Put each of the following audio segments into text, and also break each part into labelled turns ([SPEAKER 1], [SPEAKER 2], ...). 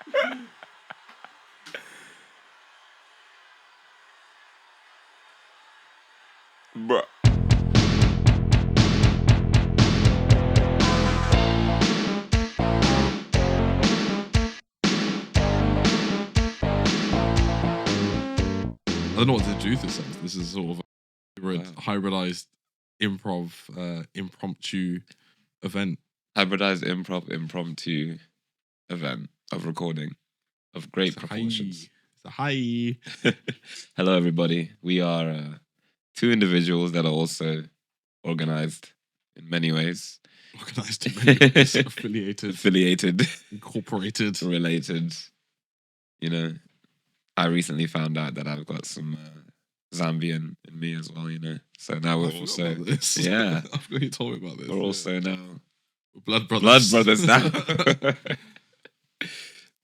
[SPEAKER 1] Bruh.
[SPEAKER 2] I don't know what to do with this sense. This is sort of a hybridized impromptu event.
[SPEAKER 1] Hybridized impromptu event of recording of great proportions.
[SPEAKER 2] Hi.
[SPEAKER 1] Hello, everybody. We are two individuals that are also organized in many ways.
[SPEAKER 2] Organized in many ways. Affiliated. Incorporated.
[SPEAKER 1] Related. You know, I recently found out that I've got some Zambian in me as well, you know. So now we're also... Yeah.
[SPEAKER 2] I forgot you told me about this.
[SPEAKER 1] We're also now...
[SPEAKER 2] Blood brothers
[SPEAKER 1] now.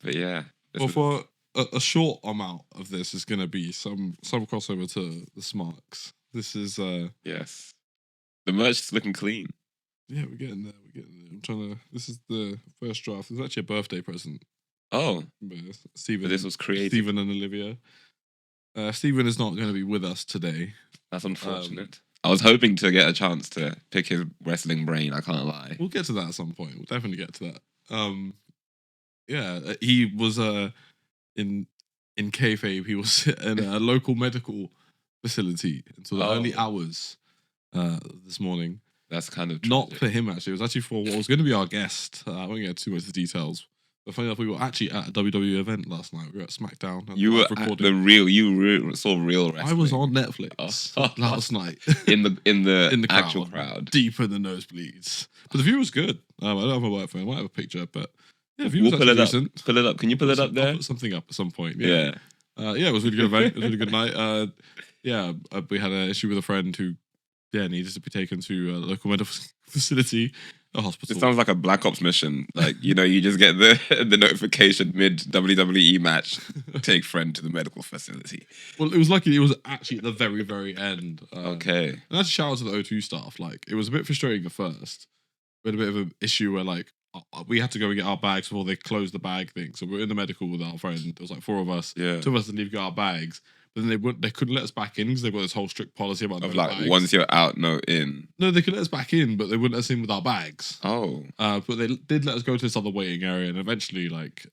[SPEAKER 1] But yeah.
[SPEAKER 2] Well, for a short amount of this is going to be some crossover to the Smarks. This is...
[SPEAKER 1] Yes. The merch is looking clean.
[SPEAKER 2] Yeah, we're getting there. I'm trying to... This is the first draft. It's actually a birthday present.
[SPEAKER 1] Oh.
[SPEAKER 2] Steven.
[SPEAKER 1] But this was created.
[SPEAKER 2] Steven and Olivia. Steven is not going to be with us today.
[SPEAKER 1] That's unfortunate. I was hoping to get a chance to pick his wrestling brain, I can't lie.
[SPEAKER 2] We'll get to that at some point. We'll definitely get to that. Yeah, he was in kayfabe, he was in a local medical facility until the early hours this morning.
[SPEAKER 1] That's kind of tragic.
[SPEAKER 2] Not for him, actually. It was actually for what was going to be our guest. I won't get too much of the details. But funny enough, we were actually at a WWE event last night. We were at SmackDown.
[SPEAKER 1] You were at the real. You saw real wrestling.
[SPEAKER 2] I was on Netflix last night
[SPEAKER 1] in the actual crowd,
[SPEAKER 2] deep in the nosebleeds. But the view was good. I don't have my work phone. I might have a picture, but yeah, the view was
[SPEAKER 1] pull it
[SPEAKER 2] decent.
[SPEAKER 1] Up. Pull it up. Can you pull it up there?
[SPEAKER 2] I'll put something up at some point.
[SPEAKER 1] Yeah.
[SPEAKER 2] Yeah, it was a really good event. It was a really good night. We had an issue with a friend who needed to be taken to a local medical facility. A hospital.
[SPEAKER 1] It sounds like a Black Ops mission. Like, you know, you just get the notification mid WWE match, take friend to the medical facility.
[SPEAKER 2] Well, it was lucky it was actually at the very, very end.
[SPEAKER 1] Okay.
[SPEAKER 2] And that's a shout out to the O2 staff. Like, it was a bit frustrating at first. We had a bit of an issue where, like, we had to go and get our bags before they closed the bag thing. So we were in the medical with our friend. There was like 4 of us.
[SPEAKER 1] Yeah.
[SPEAKER 2] 2 of us didn't leave to get our bags. But then they couldn't let us back in because they've got this whole strict policy about
[SPEAKER 1] of like
[SPEAKER 2] bags.
[SPEAKER 1] Once you're out, no in.
[SPEAKER 2] No, they could let us back in, but they wouldn't let us in with our bags.
[SPEAKER 1] Oh.
[SPEAKER 2] But they did let us go to this other waiting area, and eventually, like,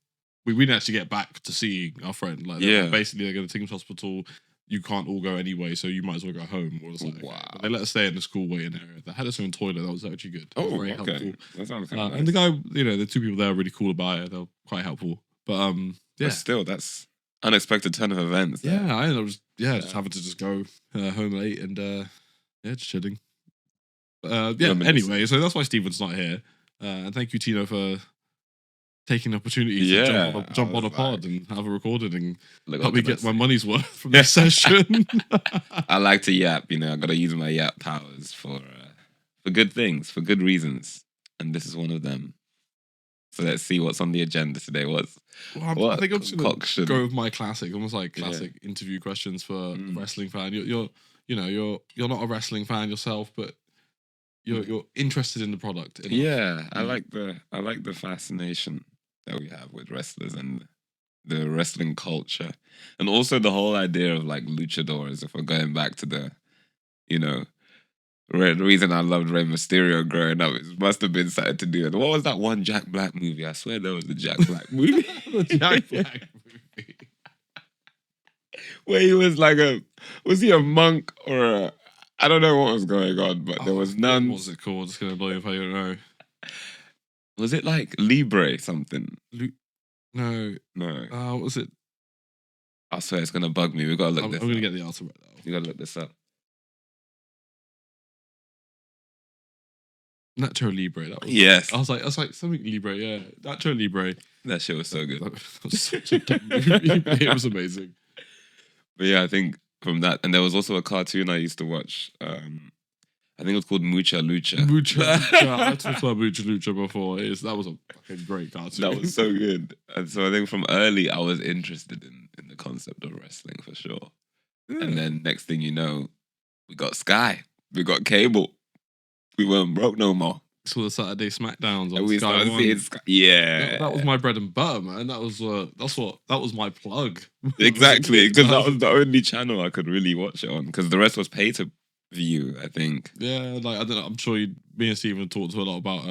[SPEAKER 2] we didn't actually get back to seeing our friend. Like, basically, they're going to take him to hospital. You can't all go anyway, so you might as well go home. Or like,
[SPEAKER 1] wow.
[SPEAKER 2] They let us stay in the school waiting area. They had us in a toilet. That was actually good.
[SPEAKER 1] Oh,
[SPEAKER 2] very
[SPEAKER 1] okay.
[SPEAKER 2] helpful.
[SPEAKER 1] That sounds kind of nice.
[SPEAKER 2] And the guy, you know, the 2 people there are really cool about it. They're quite helpful. But
[SPEAKER 1] But still, that's unexpected turn of events.
[SPEAKER 2] There. Yeah, I was just having to just go home late and just chilling. Anyway, so that's why Steven's not here. And thank you, Tino, for taking the opportunity to jump on a pod and have a recording and help me get my money's worth from this session.
[SPEAKER 1] I like to yap, you know. I got to use my yap powers for good things, for good reasons, and this is one of them. So let's see what's on the agenda today. I think I'm just gonna go with my classic, almost like classic interview questions for a wrestling fan. You're not a wrestling fan yourself, but you're interested in the product. Yeah, I like the fascination that we have with wrestlers and the wrestling culture, and also the whole idea of like luchadors. If we're going back to the, you know. The reason I loved Rey Mysterio growing up, it must have been something to do with... What was that one Jack Black movie? I swear there was a Jack Black movie.
[SPEAKER 2] The Jack Black movie.
[SPEAKER 1] Where he was like Was he a monk or a... I don't know what was going on, but there was none...
[SPEAKER 2] What was it called? It's going to blow you if I don't know.
[SPEAKER 1] Was it like Libre something?
[SPEAKER 2] No.
[SPEAKER 1] What
[SPEAKER 2] was it?
[SPEAKER 1] I swear it's going to bug me. We've got to look this up.
[SPEAKER 2] I'm going to get the answer right now.
[SPEAKER 1] We've got to look this up.
[SPEAKER 2] Nacho Libre. That was
[SPEAKER 1] yes.
[SPEAKER 2] I was like something Libre. Yeah, Nacho Libre.
[SPEAKER 1] That shit was so good.
[SPEAKER 2] That was such a dumb movie. It was amazing.
[SPEAKER 1] But yeah, I think from that, and there was also a cartoon I used to watch. I think it was called Mucha Lucha.
[SPEAKER 2] Mucha Lucha. I talked about Mucha Lucha before. That was a fucking great cartoon.
[SPEAKER 1] That was so good. And so I think from early, I was interested in the concept of wrestling for sure. Yeah. And then next thing you know, we got Sky, we got cable. We weren't broke no more.
[SPEAKER 2] saw the Saturday SmackDowns on
[SPEAKER 1] And we
[SPEAKER 2] Sky
[SPEAKER 1] started
[SPEAKER 2] One.
[SPEAKER 1] seeing yeah.
[SPEAKER 2] That was my bread and butter, man. That was my plug.
[SPEAKER 1] Exactly, because that was the only channel I could really watch it on. Because the rest was pay to view, I think.
[SPEAKER 2] Yeah, like I don't know. I'm sure me and Steven talked a lot about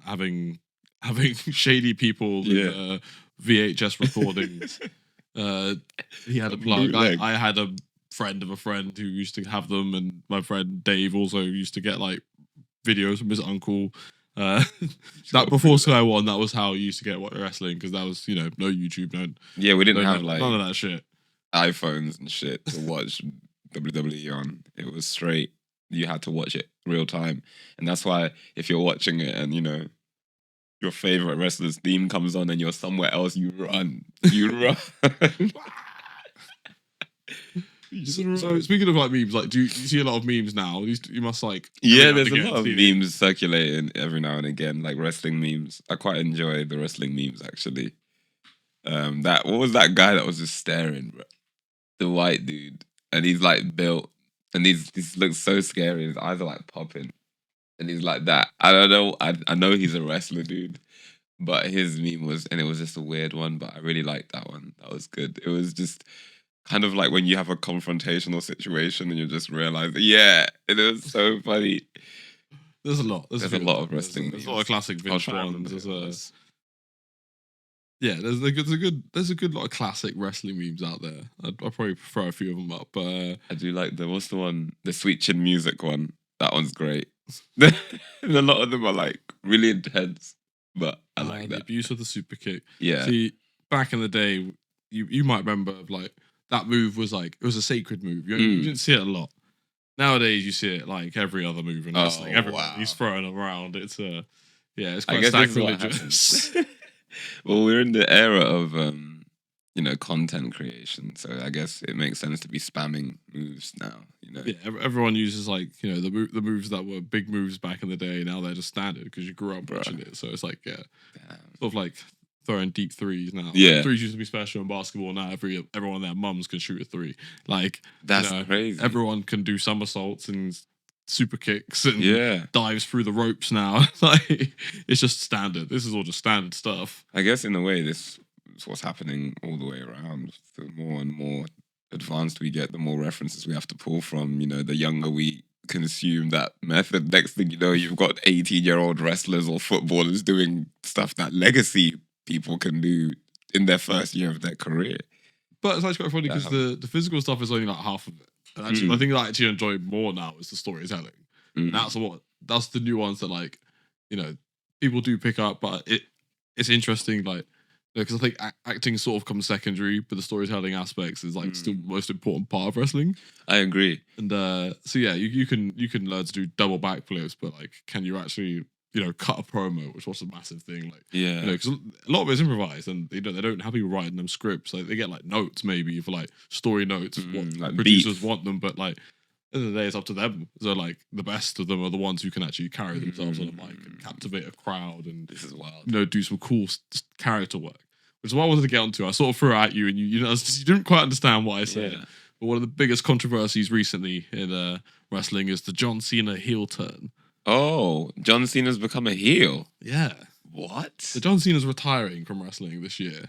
[SPEAKER 2] having shady people with VHS recordings. He had a plug. I had a friend of a friend who used to have them, and my friend Dave also used to get like videos from his uncle. That before Sky One, that was how you used to get wrestling, because that was, no YouTube,
[SPEAKER 1] we didn't have like
[SPEAKER 2] none of that shit,
[SPEAKER 1] iPhones and shit to watch WWE on. It was straight. You had to watch it real time, and that's why if you're watching it and your favorite wrestler's theme comes on and you're somewhere else, you run.
[SPEAKER 2] So speaking of like memes, like do you see a lot of memes now? You must like
[SPEAKER 1] there's a lot of memes circulating every now and again, like wrestling memes. I quite enjoy the wrestling memes actually. What was that guy that was just staring, bro? The white dude, and he's like built, and he looks so scary. His eyes are like popping, and he's like that. I don't know. I know he's a wrestler, dude, but his meme was, and it was just a weird one, but I really liked that one. That was good. It was just kind of like when you have a confrontational situation and you just realize, it was so funny.
[SPEAKER 2] There's a lot.
[SPEAKER 1] There's a lot of wrestling.
[SPEAKER 2] There's a lot of classic Vince ones. There's a good lot of classic wrestling memes out there. I'd probably throw a few of them up, but
[SPEAKER 1] I do like what's the one? The Sweet Chin Music one. That one's great. And a lot of them are like really intense, but I like that.
[SPEAKER 2] The abuse of the super kick.
[SPEAKER 1] Yeah.
[SPEAKER 2] See, back in the day, you might remember like that move was like, it was a sacred move. You didn't see it a lot. Nowadays, you see it like every other move in wrestling. He's throwing them around. It's it's quite sacrilegious.
[SPEAKER 1] Well, we're in the era of content creation, so I guess it makes sense to be spamming moves now.
[SPEAKER 2] Yeah, everyone uses like the moves that were big moves back in the day. Now they're just standard because you grew up watching it. So it's like sort of like throwing deep threes now.
[SPEAKER 1] Yeah,
[SPEAKER 2] threes used to be special in basketball. Now everyone their mums can shoot a three. Like
[SPEAKER 1] that's crazy.
[SPEAKER 2] Everyone can do somersaults and super kicks and dives through the ropes now. Like it's just standard. This is all just standard stuff.
[SPEAKER 1] I guess in a way, this is what's happening all the way around. The more and more advanced we get, the more references we have to pull from. The younger we consume that method. Next thing you know, you've got 18-year-old wrestlers or footballers doing stuff that legacy people can do in their first year of their career.
[SPEAKER 2] But it's actually quite funny because the physical stuff is only like half of it. And actually, I think I actually enjoy more now is the storytelling. That's the nuance that like, people do pick up, but it's interesting, like, because I think acting sort of comes secondary, but the storytelling aspects is like still the most important part of wrestling.
[SPEAKER 1] I agree.
[SPEAKER 2] And so yeah, you can learn to do double backflips, but like, can you actually cut a promo, which was a massive thing. Like, because a lot of it's improvised, and they don't have people writing them scripts. Like they get like notes maybe for like story notes, what like producers want them, but like at the end of the day, it's up to them. So like the best of them are the ones who can actually carry themselves on a mic and captivate a crowd, and
[SPEAKER 1] this is wild.
[SPEAKER 2] Do some cool character work, which is what I wanted to get onto. I sort of threw it at you, and you didn't quite understand what I said. Yeah. But one of the biggest controversies recently in wrestling is the John Cena heel turn.
[SPEAKER 1] Oh, John Cena's become a heel.
[SPEAKER 2] Yeah.
[SPEAKER 1] What?
[SPEAKER 2] So John Cena's retiring from wrestling this year.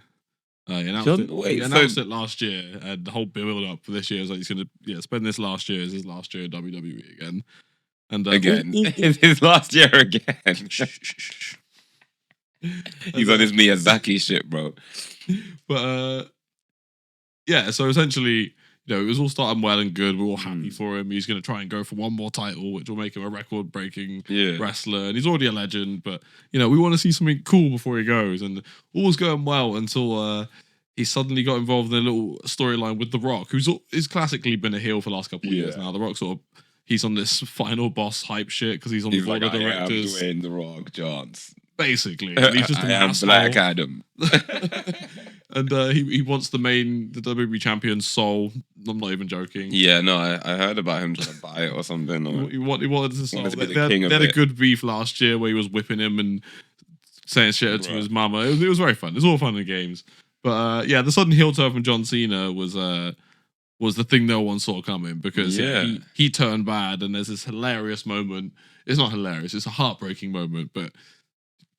[SPEAKER 2] He announced it last year, and the whole build up for this year is like he's going to spend this last year as his last year in WWE again. And
[SPEAKER 1] his last year again. He's on his Miyazaki shit, bro.
[SPEAKER 2] But so essentially, it was all starting well and good. We're all happy for him. He's going to try and go for one more title, which will make him a record-breaking wrestler. And he's already a legend, but, we want to see something cool before he goes. And all was going well until he suddenly got involved in a little storyline with The Rock, who's classically been a heel for the last couple of years now. The Rock he's on this final boss hype shit because he's on the board of directors.
[SPEAKER 1] I am The Rock Johns.
[SPEAKER 2] Basically. And he's just an asshole.
[SPEAKER 1] Black Adam.
[SPEAKER 2] And he wants the WWE champion's soul. I'm not even joking.
[SPEAKER 1] Yeah, no, I heard about him trying to buy it or something. Or
[SPEAKER 2] he wanted his soul. They had a good beef last year where he was whipping him and saying shit to his mama. It was very fun. It was all fun and games. But the sudden heel turn from John Cena was the thing no one saw coming, because he turned bad, and there's this hilarious moment it's not hilarious. It's a heartbreaking moment, but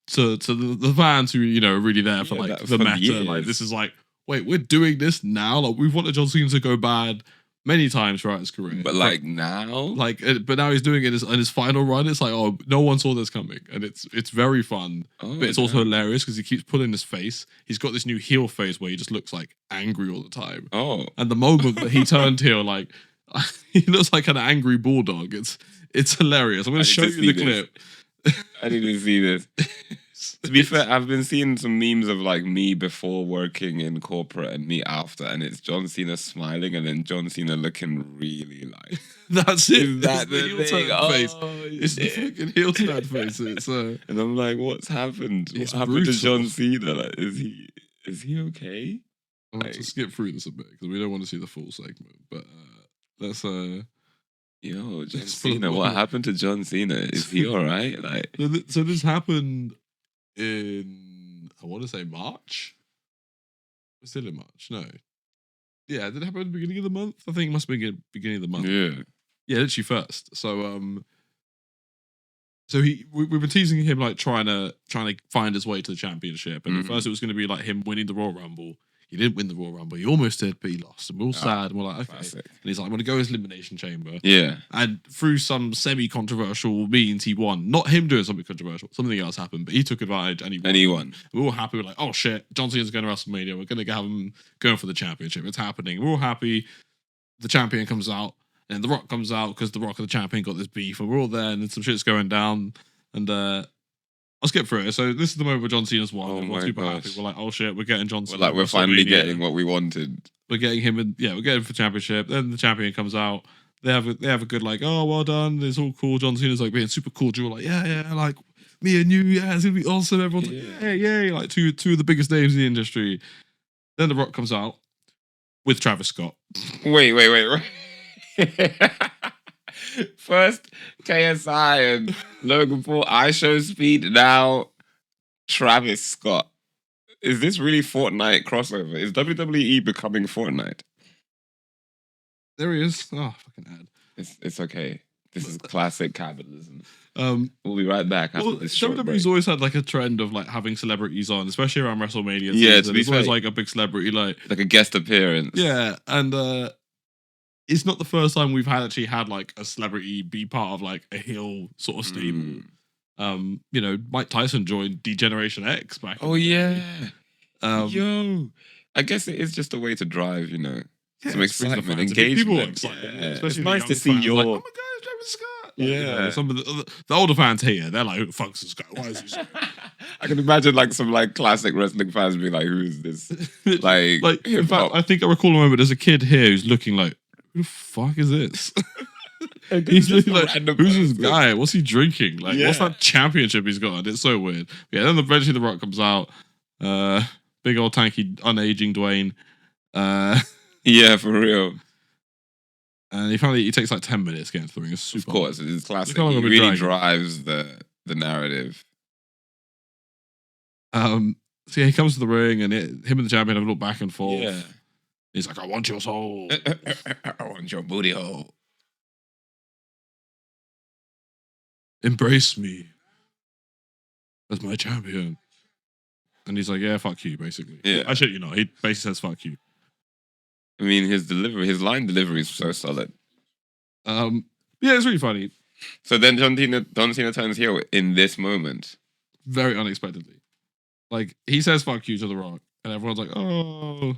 [SPEAKER 2] to the fans who are really there for like the meta, like this is like, wait, we're doing this now. Like we've wanted John Cena to go bad many times throughout his career,
[SPEAKER 1] but like now,
[SPEAKER 2] but now he's doing it in his final run. It's like, oh, no one saw this coming, and it's very fun, but it's also hilarious because he keeps pulling his face. He's got this new heel face where he just looks like angry all the time.
[SPEAKER 1] Oh,
[SPEAKER 2] and the moment that he turned heel, like he looks like an angry bulldog. It's hilarious. I'm going to show you the clip.
[SPEAKER 1] I need to see this. To be fair, I've been seeing some memes of like me before working in corporate and me after, and it's John Cena smiling and then John Cena looking really like.
[SPEAKER 2] That's it.
[SPEAKER 1] Is that the heel turn face?
[SPEAKER 2] It's the fucking heel turn face. It's
[SPEAKER 1] and I'm like, what's happened? What happened to John Cena? Like, is he okay?
[SPEAKER 2] I'll have to skip through this a bit because we don't want to see the full segment. But let's
[SPEAKER 1] Yo, John Cena, what happened to John Cena? Is he all right? Like,
[SPEAKER 2] so this happened in, I want to say March. Was it in March? No. Yeah, did it happen at the beginning of the month? I think it must have been beginning of the month.
[SPEAKER 1] Yeah.
[SPEAKER 2] Yeah, literally first. So we've been teasing him like trying to find his way to the championship. And at first it was going to be like him winning the Royal Rumble. He didn't win the Royal Rumble. He almost did, but he lost. And we're all sad. And we're like, okay.
[SPEAKER 1] Classic.
[SPEAKER 2] And he's like, I'm going to go his Elimination Chamber.
[SPEAKER 1] Yeah.
[SPEAKER 2] And through some semi-controversial means, he won. Not him doing something controversial. Something else happened, but he took advantage and he won.
[SPEAKER 1] And he won.
[SPEAKER 2] We're all happy. We're like, oh shit, John Cena's going to WrestleMania. We're going to have him going for the championship. It's happening. We're all happy. The champion comes out. And The Rock comes out because The Rock and the champion got this beef. And we're all there and some shit's going down. And I'll skip through it. So this is the moment where John Cena's won.
[SPEAKER 1] Oh
[SPEAKER 2] we're super happy. We're like, oh shit, we're getting John Cena.
[SPEAKER 1] We're finally getting what we wanted.
[SPEAKER 2] We're getting him in, we're getting him for championship. Then the champion comes out. They have a good like, oh, well done. It's all cool. John Cena's like being super cordial, like, yeah, like me and you, yeah, it's gonna be awesome. Everyone's like, yeah, like two of the biggest names in the industry. Then The Rock comes out with Travis Scott.
[SPEAKER 1] Wait. First KSI and Logan Paul, I Show Speed, now Travis Scott. Is this really Fortnite crossover? Is WWE becoming Fortnite?
[SPEAKER 2] There he is. Oh, fucking ad.
[SPEAKER 1] It's okay. This is classic capitalism.
[SPEAKER 2] We'll
[SPEAKER 1] be right back after this short break.
[SPEAKER 2] WWE's always had like a trend of like having celebrities on, especially around WrestleMania.
[SPEAKER 1] Yeah, to be
[SPEAKER 2] fair, always like a big celebrity, like
[SPEAKER 1] a guest appearance.
[SPEAKER 2] Yeah, and it's not the first time we've actually had like a celebrity be part of like a heel sort of stable. Mike Tyson joined D-Generation X back.
[SPEAKER 1] Oh yeah. Yo, I guess it is just a way to drive, some excitement, engagement. People are excited. Yeah.
[SPEAKER 2] Especially
[SPEAKER 1] it's nice to see your.
[SPEAKER 2] Like, oh my god, Travis Scott.
[SPEAKER 1] Yeah.
[SPEAKER 2] Some of the older fans here, they're like, who the fuck's this guy? Why is he?
[SPEAKER 1] I can imagine like some like classic wrestling fans being like, who is this?
[SPEAKER 2] like in fact, I think I recall a moment. There's a kid here who's looking like, who the fuck is this? He's looking like, who's this guy? What's he drinking? Like, what's that championship he's got? It's so weird. Yeah, then eventually The Rock comes out. Big old tanky, unaging Dwayne.
[SPEAKER 1] Yeah, for real.
[SPEAKER 2] And he takes like 10 minutes getting through. It's super.
[SPEAKER 1] Of course, it's classic. He really drives the narrative.
[SPEAKER 2] So yeah, he comes to the ring and him and the champion have a little back and forth.
[SPEAKER 1] Yeah.
[SPEAKER 2] He's like, I want your soul.
[SPEAKER 1] I want your booty hole.
[SPEAKER 2] Embrace me as my champion. And he's like, yeah, fuck you, basically.
[SPEAKER 1] Yeah.
[SPEAKER 2] I shit you not. He basically says, fuck you.
[SPEAKER 1] I mean, his line delivery is so solid.
[SPEAKER 2] Yeah, it's really funny.
[SPEAKER 1] So then John Cena turns heel in this moment.
[SPEAKER 2] Very unexpectedly. Like, he says fuck you to The Rock. And everyone's like, oh.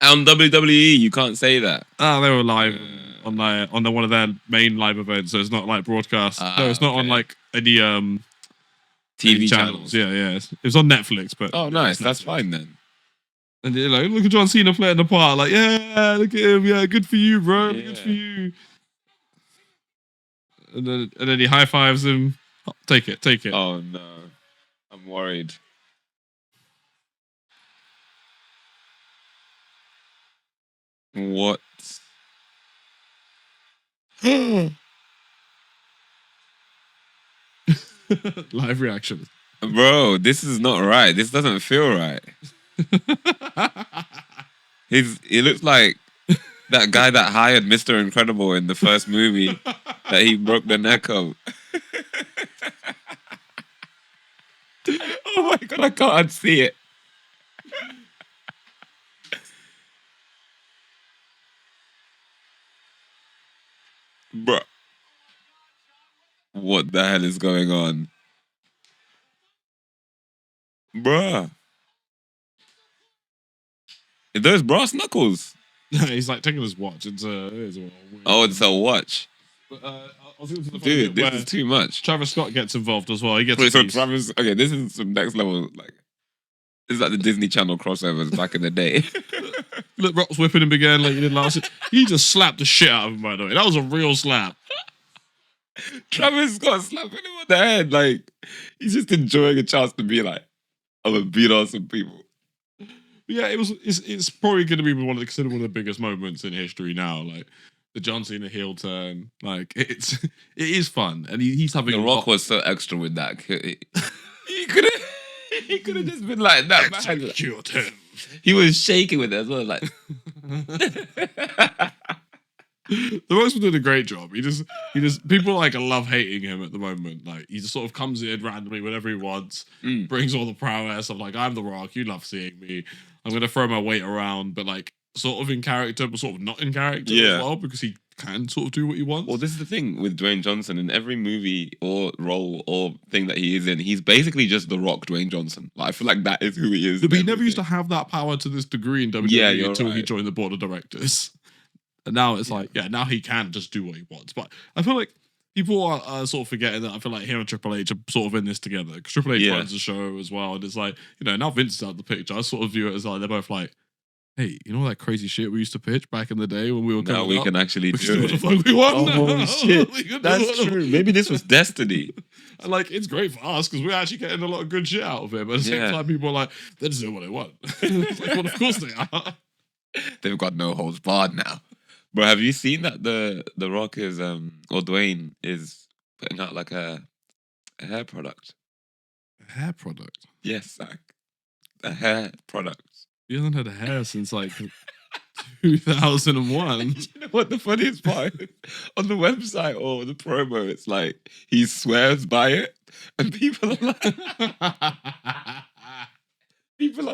[SPEAKER 1] On WWE, you can't say that.
[SPEAKER 2] Oh, they were live on one of their main live events, so it's not like broadcast. No, it's not on like any
[SPEAKER 1] TV channels.
[SPEAKER 2] Yeah. It was on Netflix, but
[SPEAKER 1] nice. That's fine then.
[SPEAKER 2] And you're like, look at John Cena playing the part. Like, yeah, look at him. Yeah, good for you, bro. Yeah. Good for you. And then he high fives him. Oh, take it.
[SPEAKER 1] Oh no, I'm worried. What?
[SPEAKER 2] Live reaction.
[SPEAKER 1] Bro, this is not right. This doesn't feel right. He looks like That guy that hired Mr. Incredible in the first movie that he broke the neck of. Oh my god, I can't see it. Bruh. What the hell is going on? Bruh. Are those brass knuckles?
[SPEAKER 2] He's like taking his watch. It's a
[SPEAKER 1] Oh, it's a watch.
[SPEAKER 2] But, I was into the
[SPEAKER 1] Dude, this is too much.
[SPEAKER 2] Travis Scott gets involved as well. He gets
[SPEAKER 1] Wait, so Travis, okay, this is some next level. Like, this is like the Disney Channel crossovers back in the day.
[SPEAKER 2] Look, Rock's whipping him again like he did last year. He just slapped the shit out of him, by the way. That was a real slap.
[SPEAKER 1] Travis Scott slapping him on the head. Like, he's just enjoying a chance to be like, I'm gonna beat on some people.
[SPEAKER 2] Yeah, it's probably going to be considered one of the biggest moments in history now. Like the John Cena heel turn, like it is fun, and he's having.
[SPEAKER 1] The Rock was so extra with that. He could have just been like that. Man.
[SPEAKER 2] Heel turn.
[SPEAKER 1] He was shaking with it as well, like.
[SPEAKER 2] The Rock's been doing a great job. He just people like love hating him at the moment. Like he just sort of comes in randomly whenever he wants, brings all the prowess of like, I'm the Rock, you love seeing me. I'm gonna throw my weight around, but like sort of in character, but sort of not in character as well, because he can sort of do what he wants.
[SPEAKER 1] Well, this is the thing with Dwayne Johnson. In every movie or role or thing that he is in, he's basically just the Rock Dwayne Johnson. Like, I feel like that is who he is.
[SPEAKER 2] But he never used to have that power to this degree in WWE until he joined the board of directors. And now it's like, now he can just do what he wants. But I feel like people are sort of forgetting that. I feel like him and Triple H are sort of in this together. Because Triple H runs the show as well. And it's like, now Vince is out of the picture. I sort of view it as like, they're both like, hey, you know that crazy shit we used to pitch back in the day when we were coming
[SPEAKER 1] Now we can actually do
[SPEAKER 2] what the fuck we want now.
[SPEAKER 1] Holy shit. That's true. Maybe this was destiny.
[SPEAKER 2] And like, it's great for us because we're actually getting a lot of good shit out of it. But at the same time, people are like, they're just doing what they want. It's like, well, of course they are.
[SPEAKER 1] They've got no holds barred now. But have you seen that the Rock is or Dwayne is putting out like a hair product?
[SPEAKER 2] A hair product?
[SPEAKER 1] Yes, Zach. A hair product.
[SPEAKER 2] He hasn't had a hair since like 2001.
[SPEAKER 1] You know what the funniest part is? On the website or the promo, it's like he swears by it, and people are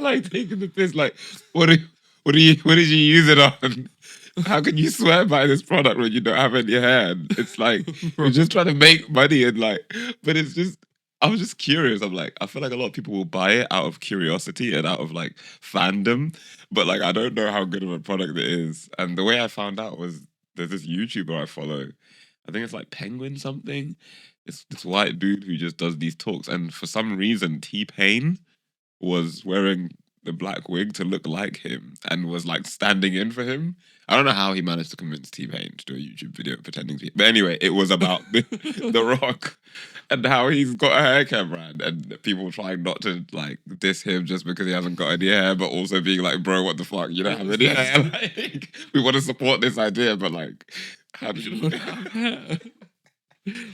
[SPEAKER 1] like taking the piss. Like, what did you use it on? How can you swear by this product when you don't have any hair? It's like you're just trying to make money and like, but it's just. I was just curious. I'm like, I feel like a lot of people will buy it out of curiosity and out of like fandom, but like I don't know how good of a product it is. And the way I found out was there's this YouTuber I follow. I think it's like Penguin something. It's this white dude who just does these talks, and for some reason T-Pain was wearing the black wig to look like him and was like standing in for him. I don't know how he managed to convince T-Pain to do a YouTube video pretending to be. But anyway, it was about the Rock and how he's got a hair care brand and people trying not to like diss him just because he hasn't got any hair, but also being like, bro, what the fuck? You don't have any hair. Like, we want to support this idea, but like, how do you not have hair?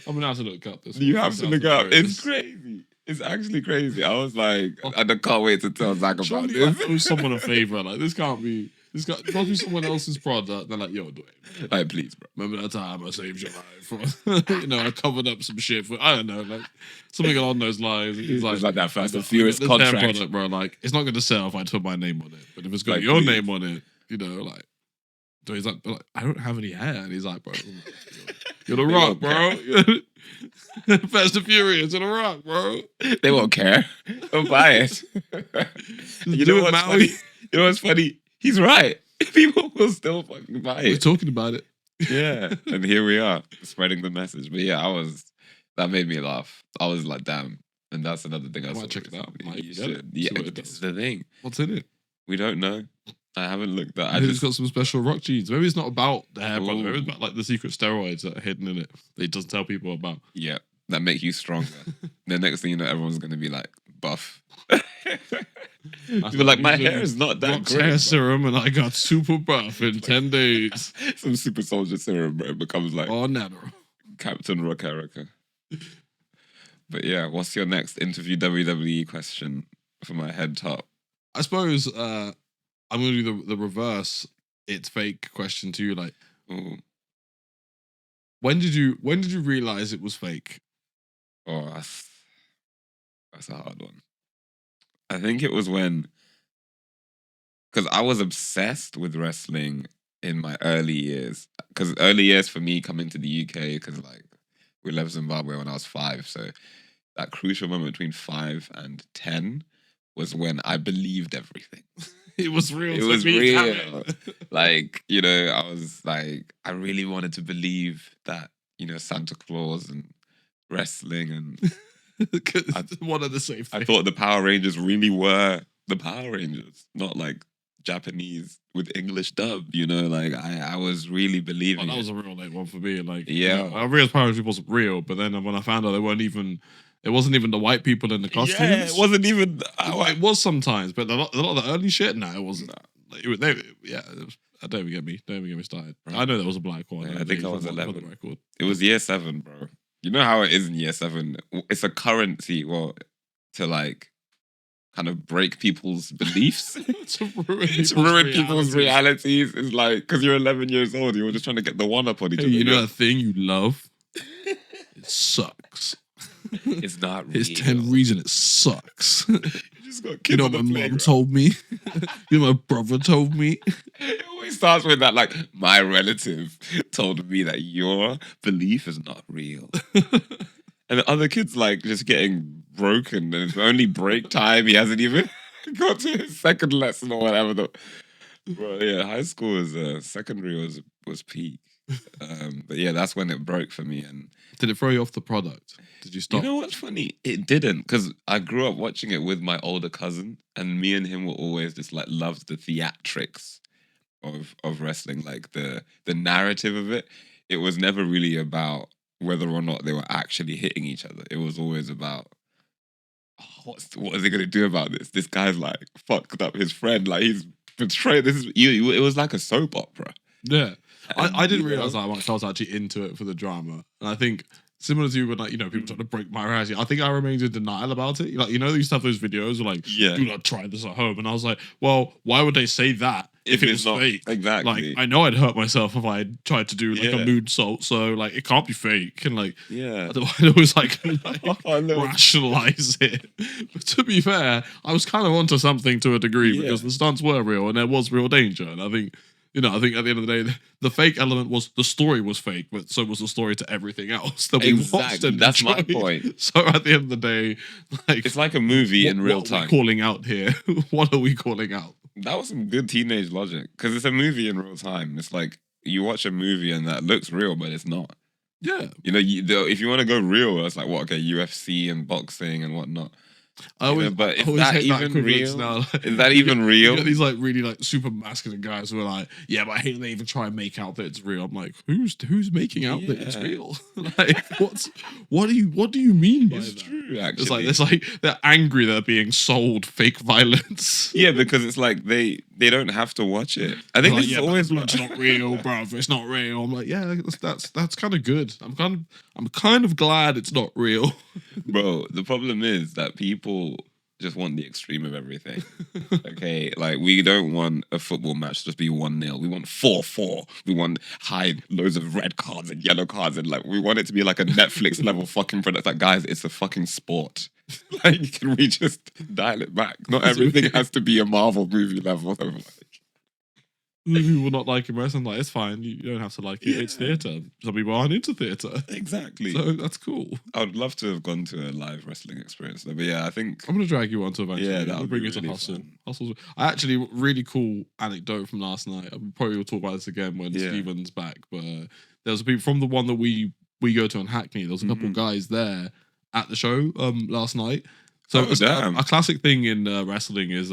[SPEAKER 2] I'm gonna have to look up this.
[SPEAKER 1] You have to look up. It's crazy. It's actually crazy. I was like, I can't wait to tell Zach about this.
[SPEAKER 2] Like, someone a favor. Like, this can't be. This must be someone else's product. They're like, yo, do it.
[SPEAKER 1] Like, please, bro.
[SPEAKER 2] Remember that time I saved your life? I covered up some shit for, I don't know, like something along those lines.
[SPEAKER 1] It's like that Fast and Furious contract.
[SPEAKER 2] Product, bro. Like, it's not going to sell if I put my name on it. But if it's got like, your name on it, like. So he's like, I don't have any hair. And he's like, bro, you're the Rock, bro. Fast and Furious, you're the Rock, bro.
[SPEAKER 1] They won't care. They'll buy it. You know what's funny? You know what's funny? He's right. People will still fucking buy it.
[SPEAKER 2] We're talking about it.
[SPEAKER 1] Yeah. And here we are, spreading the message. But yeah, that made me laugh. I was like, damn. And that's another thing I
[SPEAKER 2] might check it out.
[SPEAKER 1] You should. Yeah, this is the thing.
[SPEAKER 2] What's in it?
[SPEAKER 1] We don't know. I haven't looked at it.
[SPEAKER 2] Maybe it's got some special Rock genes. Maybe it's not about the hair product. Maybe it's about like the secret steroids that are hidden in it that it doesn't tell people about.
[SPEAKER 1] Yeah. That make you stronger. The next thing you know, everyone's going to be like buff. People like, my hair is not that
[SPEAKER 2] Rock's
[SPEAKER 1] great.
[SPEAKER 2] Hair serum and I got super buff in 10 days.
[SPEAKER 1] Some super soldier serum, bro. It becomes like
[SPEAKER 2] natural.
[SPEAKER 1] Captain Rock Erica. But yeah, what's your next interview WWE question for my head top?
[SPEAKER 2] I suppose I'm going to do the reverse it's fake question to you. Like,
[SPEAKER 1] Ooh.
[SPEAKER 2] when did you realize it was fake?
[SPEAKER 1] Oh, that's a hard one. I think it was when, because I was obsessed with wrestling in my early years. Because early years for me coming to the UK, because like we left Zimbabwe when I was 5, so that crucial moment between 5 and 10 was when I believed everything.
[SPEAKER 2] It was real.
[SPEAKER 1] It was real. Like, you know, I was like, I really wanted to believe that, you know, Santa Claus and wrestling and
[SPEAKER 2] one of the same things.
[SPEAKER 1] I thought the Power Rangers really were the Power Rangers, not like Japanese with English dub, you know, like I was really believing
[SPEAKER 2] that was a real late one for me. Like,
[SPEAKER 1] yeah,
[SPEAKER 2] you know, I realized Power Rangers wasn't real, but then when I found out it wasn't even the white people in the costumes.
[SPEAKER 1] Yeah, it wasn't even.
[SPEAKER 2] It was sometimes, but a lot of the early shit. No, it wasn't. Like, don't even get me started. Right. I know there was a black one.
[SPEAKER 1] Yeah, I think I was 11. Record. It was year 7, bro. You know how it is in year 7. It's a currency, well, to like kind of break people's beliefs,
[SPEAKER 2] to ruin people's
[SPEAKER 1] realities. It's like because you're 11 years old, you were just trying to get the one up on each other.
[SPEAKER 2] You know that thing you love? It sucks.
[SPEAKER 1] It's not real.
[SPEAKER 2] It's 10 reasons it sucks.
[SPEAKER 1] You just got
[SPEAKER 2] you know what my mom told me? You know what my brother told me?
[SPEAKER 1] It always starts with that, like, my relative told me that your belief is not real. And the other kid's like just getting broken and it's only break time. He hasn't even got to his second lesson or whatever. Bro, yeah, high school was secondary was peak. But yeah, that's when it broke for me. And
[SPEAKER 2] did it throw you off the product? Did you stop?
[SPEAKER 1] You know what's funny? It didn't, because I grew up watching it with my older cousin, and me and him were always just like loved the theatrics of wrestling, like the narrative of it. It was never really about whether or not they were actually hitting each other. It was always about, oh, what are they gonna do about this? This guy's like fucked up his friend, like he's betrayed. It was like a soap opera.
[SPEAKER 2] Yeah. I didn't realize that much. I was actually into it for the drama, and I think similar to you, when like, you know, people trying to break my reality, I think I remained in denial about it. Like, you know, they used to have those videos where like, do not try this at home, and I was like, well, why would they say that if it was not fake?
[SPEAKER 1] Exactly.
[SPEAKER 2] Like, I know I'd hurt myself if I had tried to do like a moonsault, so like it can't be fake. And like, I'd always like rationalize it. But to be fair, I was kind of onto something to a degree because the stunts were real and there was real danger, and I think. You know, I think at the end of the day, the fake element was the story was fake, but so was the story to everything else that we watched. And
[SPEAKER 1] that's my point.
[SPEAKER 2] So at the end of the day, like
[SPEAKER 1] it's like a movie in real time.
[SPEAKER 2] What are we calling out here? What are we calling out?
[SPEAKER 1] That was some good teenage logic, because it's a movie in real time. It's like you watch a movie and that looks real, but it's not.
[SPEAKER 2] Yeah.
[SPEAKER 1] You know, if you want to go real, it's like UFC and boxing and whatnot. But is that even real? Now. Is that even real?
[SPEAKER 2] You get these like really like super masculine guys who are like, yeah, but I hate they even try and make out that it's real. I'm like, who's making out that it's real? Like, what do you mean by that?
[SPEAKER 1] True, actually.
[SPEAKER 2] It's like they're angry they're being sold fake violence.
[SPEAKER 1] Yeah, because it's like they don't have to watch it. I think it's always
[SPEAKER 2] it's not real, bruv. It's not real. I'm like, yeah, that's kind of good. I'm kind of glad it's not real.
[SPEAKER 1] Bro, the problem is that people just want the extreme of everything. Okay, like we don't want a football match to just be 1-0. We want 4-4. We want loads of red cards and yellow cards, and like we want it to be like a Netflix level fucking product. Like, guys, it's a fucking sport. Like, can we just dial it back? Not everything has to be a Marvel movie level.
[SPEAKER 2] People will not like wrestling. Like, it's fine. You don't have to like it. It's theatre. Some people aren't into theatre.
[SPEAKER 1] Exactly.
[SPEAKER 2] So that's cool.
[SPEAKER 1] I would love to have gone to a live wrestling experience though. But yeah, I think
[SPEAKER 2] I'm gonna drag you onto eventually.
[SPEAKER 1] Yeah,
[SPEAKER 2] I'll bring you to Hustle. Hustle's actually really cool anecdote from last night. I probably will talk about this again when Steven's back. But there was a people from the one that we go to in Hackney. There was a couple of guys there at the show last night. So a classic thing in wrestling is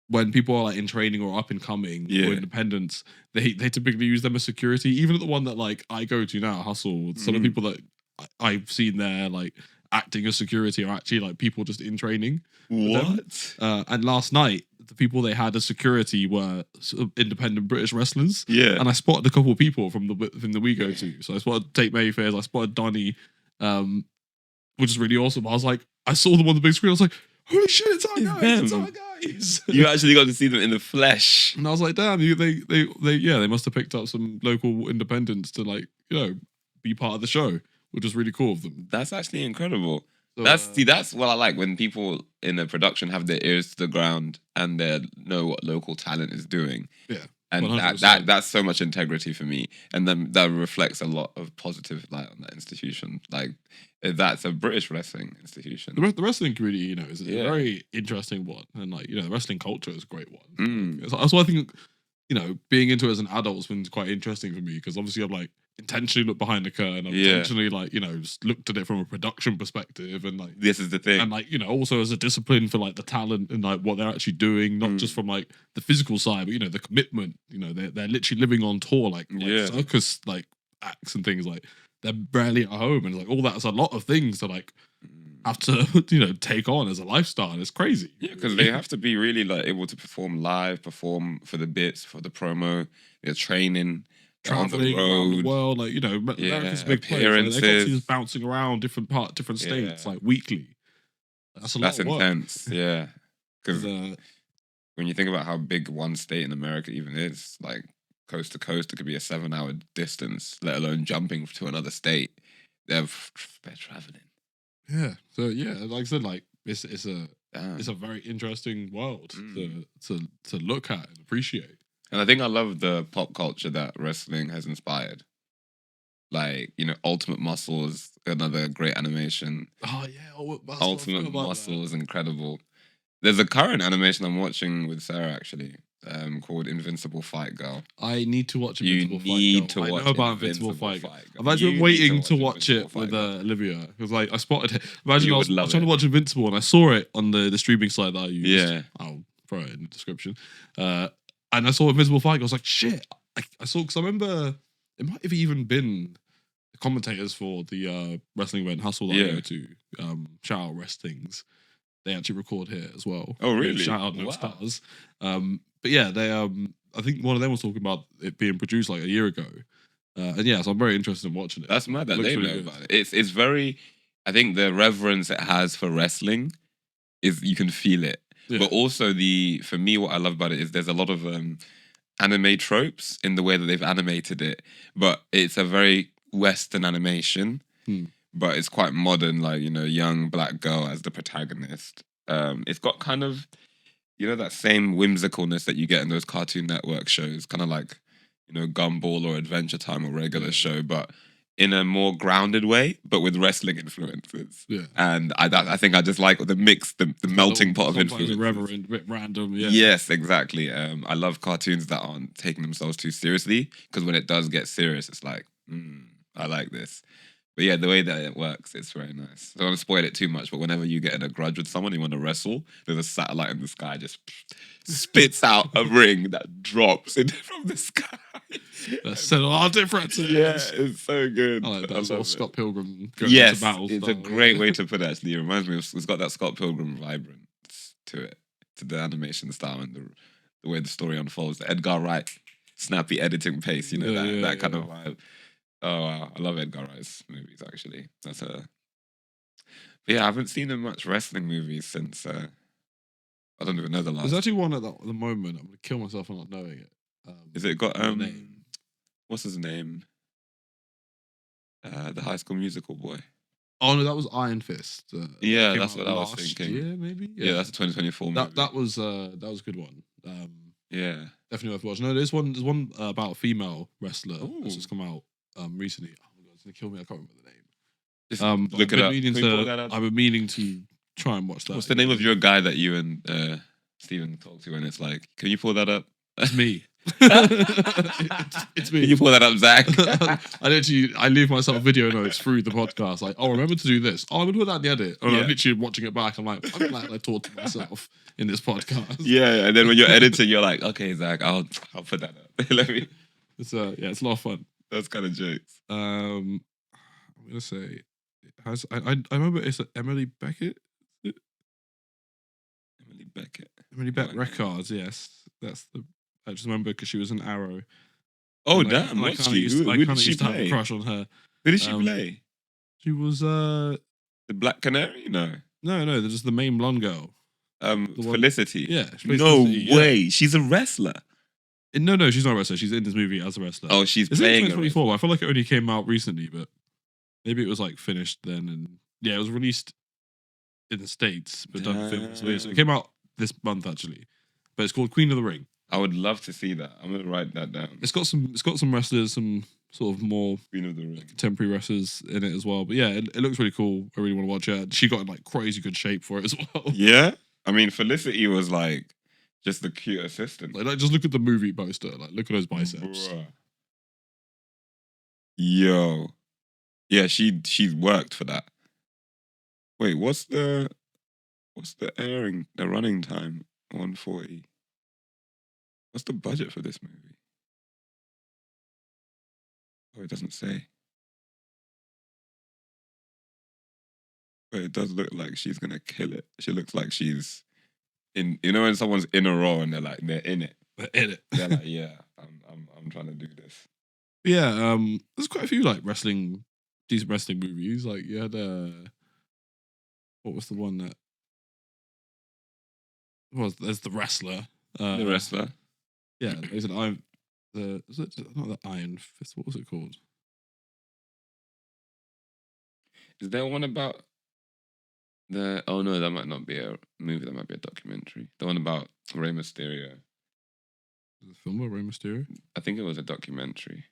[SPEAKER 2] when people are like in training or up and coming or independents, they typically use them as security. Even at the one that like I go to now, Hustle, some of the people that I've seen there like acting as security are actually like people just in training.
[SPEAKER 1] What?
[SPEAKER 2] And last night, the people they had as security were sort of independent British wrestlers.
[SPEAKER 1] Yeah.
[SPEAKER 2] And I spotted a couple of people from the we go to. So I spotted Tate Mayfair, I spotted Donnie, which is really awesome. I was like, I saw them on the big screen. I was like, holy shit, it's our guys, it's
[SPEAKER 1] them.
[SPEAKER 2] our guys.
[SPEAKER 1] You actually got to see them in the flesh.
[SPEAKER 2] And I was like, damn, they must have picked up some local independents to like, be part of the show, which was really cool of them.
[SPEAKER 1] That's actually incredible.
[SPEAKER 2] So,
[SPEAKER 1] That's what I like, when people in a production have their ears to the ground and they know what local talent is doing.
[SPEAKER 2] Yeah.
[SPEAKER 1] And
[SPEAKER 2] 100%.
[SPEAKER 1] that's so much integrity for me. And then that reflects a lot of positive light on that institution. Like, that's a British wrestling institution.
[SPEAKER 2] The wrestling community, is a very interesting one. And like, the wrestling culture is a great one. That's why I think, being into it as an adult has been quite interesting for me, because obviously I've like intentionally looked behind the curtain. I've intentionally like, just looked at it from a production perspective, and like,
[SPEAKER 1] this is the thing.
[SPEAKER 2] And like, also as a discipline for like the talent and like what they're actually doing, not just from like the physical side, but the commitment. They're literally living on tour, like circus like acts and things, like they're barely at home, and like all that's a lot of things to like have to take on as a lifestyle, and it's crazy.
[SPEAKER 1] Yeah, because they have to be really like able to perform live, perform for the bits, for the promo. They're training,
[SPEAKER 2] traveling around the world, like America's a big place. Like, they're constantly just bouncing around different states, like weekly. That's a lot. That's
[SPEAKER 1] intense. Yeah, because when you think about how big one state in America even is, like coast to coast, it could be a 7-hour distance, let alone jumping to another state. They're traveling.
[SPEAKER 2] Yeah. So like I said, like it's a very interesting world to look at and appreciate.
[SPEAKER 1] And I think I love the pop culture that wrestling has inspired. Like, Ultimate Muscle is another great animation.
[SPEAKER 2] Oh yeah,
[SPEAKER 1] Ultimate Muscle is incredible. There's a current animation I'm watching with Sarah actually, called Invincible Fight Girl.
[SPEAKER 2] I need to watch
[SPEAKER 1] Invincible Fight Girl. I know about
[SPEAKER 2] Invincible Fight Girl. I've actually been waiting to watch it with Olivia, because like I spotted it. Imagine I was trying to watch Invincible and I saw it on the streaming site that I use.
[SPEAKER 1] Yeah,
[SPEAKER 2] I'll throw it in the description. And I saw Invincible Fight Girl. I was like, shit. I saw, because I remember it might have even been the commentators for the wrestling event Hustle that I go to. Shout out Wrestlings. They actually record here as well.
[SPEAKER 1] Oh, really?
[SPEAKER 2] Shout out No Stars. But yeah, they I think one of them was talking about it being produced like a year ago. And yeah, so I'm very interested in watching it.
[SPEAKER 1] That's mad that they know about it. It's very, I think the reverence it has for wrestling is, you can feel it. Yeah. But also for me, what I love about it is there's a lot of anime tropes in the way that they've animated it, but it's a very Western animation, but it's quite modern, like, young black girl as the protagonist. It's got kind of, that same whimsicalness that you get in those Cartoon Network shows, kind of like, Gumball or Adventure Time or regular show, but in a more grounded way, but with wrestling influences. Yeah. And I think I just like the mix, the melting pot of influences.
[SPEAKER 2] Irreverent, a bit random, yeah.
[SPEAKER 1] Yes, exactly. I love cartoons that aren't taking themselves too seriously, because when it does get serious, it's like, I like this. But yeah, the way that it works, it's very nice. I don't want to spoil it too much, but whenever you get in a grudge with someone, you want to wrestle, there's a satellite in the sky just spits out a ring that drops from the sky.
[SPEAKER 2] That's so our differences.
[SPEAKER 1] Yeah, it's so good.
[SPEAKER 2] I like that sort of Scott Pilgrim going
[SPEAKER 1] to
[SPEAKER 2] battle.
[SPEAKER 1] It's a great way to put it, actually. It reminds me of, it's got that Scott Pilgrim vibrance to it, to the animation style and the way the story unfolds. The Edgar Wright, snappy editing pace, that kind of vibe. Oh wow, I love Edgar Wright's movies actually. But yeah, I haven't seen much wrestling movies since I don't even know the last.
[SPEAKER 2] There's actually one at the moment. I'm gonna kill myself for not knowing it.
[SPEAKER 1] Is it got name? What's his name? The High School Musical boy.
[SPEAKER 2] Oh no, that was Iron Fist.
[SPEAKER 1] Yeah, that's what I was thinking.
[SPEAKER 2] Yeah, maybe.
[SPEAKER 1] Yeah, that's a 2024 movie.
[SPEAKER 2] That was a good one.
[SPEAKER 1] Yeah, definitely
[SPEAKER 2] worth watching. No, there's one about a female wrestler that's just come out recently. Oh my god, it's gonna kill me. I can't remember the name.
[SPEAKER 1] Just look it up.
[SPEAKER 2] I've been meaning to try and watch that.
[SPEAKER 1] What's the name of your guy that you and Steven talk to? And it's like, can you pull that up?
[SPEAKER 2] It's me. It's me.
[SPEAKER 1] Can you pull that up, Zach?
[SPEAKER 2] I leave myself video notes through the podcast. Like, remember to do this. I'm gonna put that in the edit. And I'm literally watching it back. I'm like, I'm glad I talked to myself in this podcast.
[SPEAKER 1] Yeah, and then when you're editing, you're like, okay, Zach, I'll put that up. Let me.
[SPEAKER 2] It's a lot of fun.
[SPEAKER 1] That's kind of jokes.
[SPEAKER 2] I'm gonna say, I remember it's Emily Beckett. Emily Beck Records. Yes, that's the. I just remember because she was an Arrow.
[SPEAKER 1] Oh damn! What's she? Who did she play?
[SPEAKER 2] Have a crush on her.
[SPEAKER 1] Who did she play?
[SPEAKER 2] She was
[SPEAKER 1] the Black Canary. No,
[SPEAKER 2] just the main blonde girl.
[SPEAKER 1] Felicity.
[SPEAKER 2] Yeah.
[SPEAKER 1] No
[SPEAKER 2] Felicity,
[SPEAKER 1] way. She's a wrestler.
[SPEAKER 2] No, she's not a wrestler. She's in this movie as a wrestler.
[SPEAKER 1] Oh, she's
[SPEAKER 2] It's
[SPEAKER 1] playing
[SPEAKER 2] in
[SPEAKER 1] a
[SPEAKER 2] 2024. I feel like it only came out recently, but maybe it was like finished then. And yeah, it was released in the States, but done film. So it came out this month actually. But it's called Queen of the Ring.
[SPEAKER 1] I would love to see that. I'm gonna write that down.
[SPEAKER 2] It's got some wrestlers, some sort of more
[SPEAKER 1] Queen of the Ring.
[SPEAKER 2] Contemporary wrestlers in it as well. But yeah, it looks really cool. I really want to watch it. She got in like crazy good shape for it as well.
[SPEAKER 1] Yeah, I mean Felicity was like just the cute assistant.
[SPEAKER 2] Like just look at the movie poster. Like look at those biceps.
[SPEAKER 1] Bruh. Yo, yeah, she's worked for that. Wait, what's the running time? 140. What's the budget for this movie? Oh, it doesn't say. But it does look like she's gonna kill it. She looks like she's in. You know when someone's in a role and they're in it.
[SPEAKER 2] They're in it.
[SPEAKER 1] They're like, yeah, I'm trying to do this.
[SPEAKER 2] Yeah, there's quite a few like decent wrestling movies. Like you had what was the one that there's The Wrestler.
[SPEAKER 1] The Wrestler.
[SPEAKER 2] Yeah, there's an is it not the Iron Fist? What was it called?
[SPEAKER 1] Is there one about oh no, that might not be a movie, that might be a documentary. The one about Rey Mysterio.
[SPEAKER 2] The film about Rey Mysterio?
[SPEAKER 1] I think it was a documentary.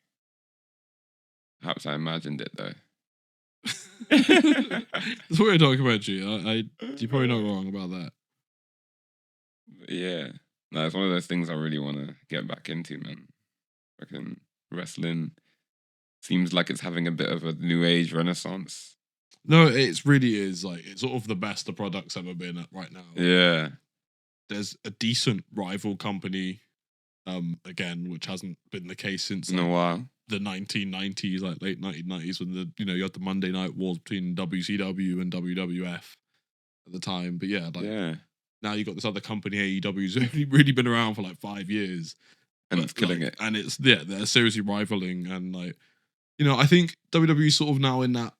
[SPEAKER 1] Perhaps I imagined it though.
[SPEAKER 2] It's weird documentary. You're probably not wrong about that.
[SPEAKER 1] Yeah. No, it's one of those things I really want to get back into, man. Fucking wrestling seems like it's having a bit of a new age renaissance.
[SPEAKER 2] No, it really is. Like, it's sort of the best the product's ever been at right now.
[SPEAKER 1] Yeah.
[SPEAKER 2] There's a decent rival company, again, which hasn't been the case since
[SPEAKER 1] in a while.
[SPEAKER 2] The 1990s, like late 1990s, when you had the Monday Night Wars between WCW and WWF at the time. But yeah, now you got this other company, AEW's only really been around for like 5 years,
[SPEAKER 1] and it's killing it.
[SPEAKER 2] And it's they're seriously rivaling, and like I think WWE's sort of now in that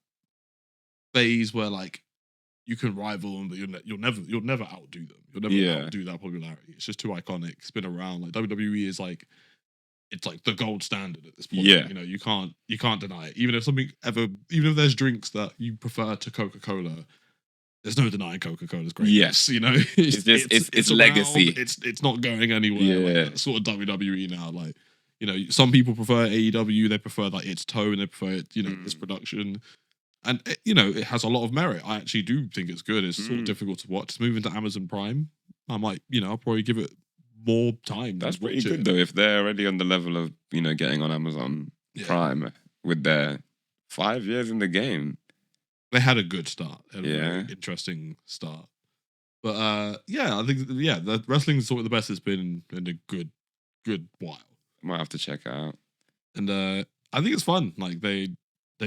[SPEAKER 2] phase where like you can rival them, but you'll never outdo them. You'll never outdo that popularity. It's just too iconic. It's been around. Like WWE is like. It's like the gold standard at this point.
[SPEAKER 1] Yeah.
[SPEAKER 2] You can't deny it. Even if there's drinks that you prefer to Coca-Cola, there's no denying Coca-Cola's great.
[SPEAKER 1] Yes. It's legacy.
[SPEAKER 2] It's not going anywhere.
[SPEAKER 1] Yeah.
[SPEAKER 2] Like, sort of WWE now. Like, some people prefer AEW, they prefer like its tone, they prefer its production. And it has a lot of merit. I actually do think it's good. It's sort of difficult to watch. It's moving to Amazon Prime. I might, I'll probably give it more time.
[SPEAKER 1] That's pretty good though. If they're already on the level of getting on Amazon Prime with their 5 years in the game,
[SPEAKER 2] they had a good start. They had a very interesting start. But I think the wrestling is sort of the best it's been in a good while.
[SPEAKER 1] Might have to check it out.
[SPEAKER 2] And I think it's fun. Like they